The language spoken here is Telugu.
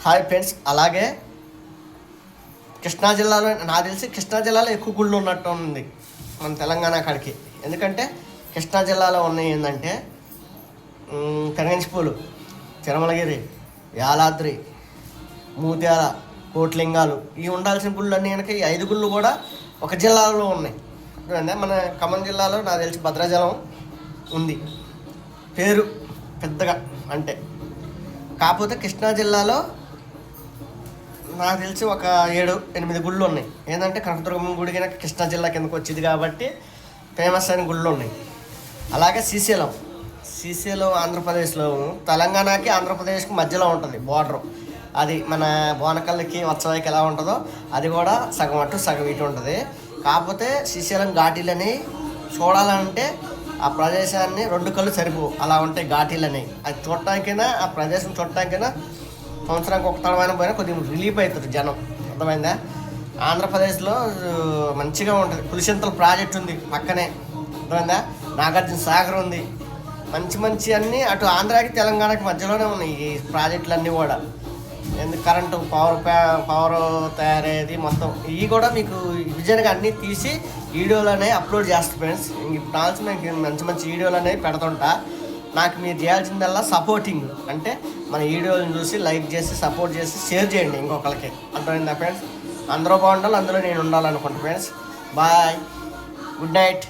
Hi friends. అలాగే కృష్ణా జిల్లాలో నాకు తెలిసి కృష్ణా జిల్లాలో ఎక్కువ గుళ్ళు ఉన్నట్టు ఉంది మన తెలంగాణ కాడికి. ఎందుకంటే కృష్ణా జిల్లాలో ఉన్నాయి ఏంటంటే తెగంచిపూలు, తిరుమలగిరి, యాలాద్రి, మూత్యాల, కోట్లింగాలు ఇవి ఉండాల్సిన గుళ్ళు అన్నీ కనుక ఈ 5 గుళ్ళు కూడా ఒక జిల్లాలో ఉన్నాయి. మన ఖమ్మం జిల్లాలో నాకు తెలిసి భద్రాచలం ఉంది పేరు పెద్దగా అంటే. కాకపోతే కృష్ణా జిల్లాలో నాకు తెలిసి ఒక 7-8 గుళ్ళు ఉన్నాయి. ఏంటంటే కనకదుర్గమ్మ గుడి కనుక కృష్ణా జిల్లా కిందకు వచ్చింది కాబట్టి ఫేమస్ అయిన గుళ్ళు ఉన్నాయి. అలాగే శ్రీశైలం ఆంధ్రప్రదేశ్లో, తెలంగాణకి ఆంధ్రప్రదేశ్కి మధ్యలో ఉంటుంది బార్డరు. అది మన బోనకల్లికి వత్సవాయికి ఎలా ఉంటుందో అది కూడా సగం అటు సగం ఇటు ఉంటుంది. కాకపోతే శ్రీశైలం ఘాటీలని చూడాలంటే ఆ ప్రదేశాన్ని 2 కళ్ళు సరిపో అలా ఉంటాయి ఘాటీలని. అది చూడటానికైనా ఆ ప్రదేశం చూడటానికైనా సంవత్సరానికి ఒక తడమైన పోయినా కొద్దిగా రిలీఫ్ అవుతుంది జనం. అర్థమైందా? ఆంధ్రప్రదేశ్లో మంచిగా ఉంటుంది. పులిచింతల ప్రాజెక్ట్ ఉంది పక్కనే. అర్థమైందా? నాగార్జున సాగర్ ఉంది. మంచి అన్నీ అటు ఆంధ్రాకి తెలంగాణకి మధ్యలోనే ఉన్నాయి ఈ ప్రాజెక్టులన్నీ కూడా. ఎందుకు కరెంటు పవర్ తయారయ్యేది మొత్తం ఇవి కూడా మీకు విజయంగా అన్నీ తీసి వీడియోలు అనేవి అప్లోడ్ చేస్తా ఫ్రెండ్స్. ఇప్పుడు నాకు మంచి వీడియోలు అనేవి పెడుతుంటా. నాకు మీరు చేయాల్సిందల్లా సపోర్టింగ్, అంటే మన వీడియోలను చూసి లైక్ చేసి సపోర్ట్ చేసి షేర్ చేయండి ఇంకొకరికి. అర్థమైందా ఫ్రెండ్స్? అందరూ బాగుండాలి, అందులో నేను ఉండాలనుకుంటా ఫ్రెండ్స్. Bye, good night.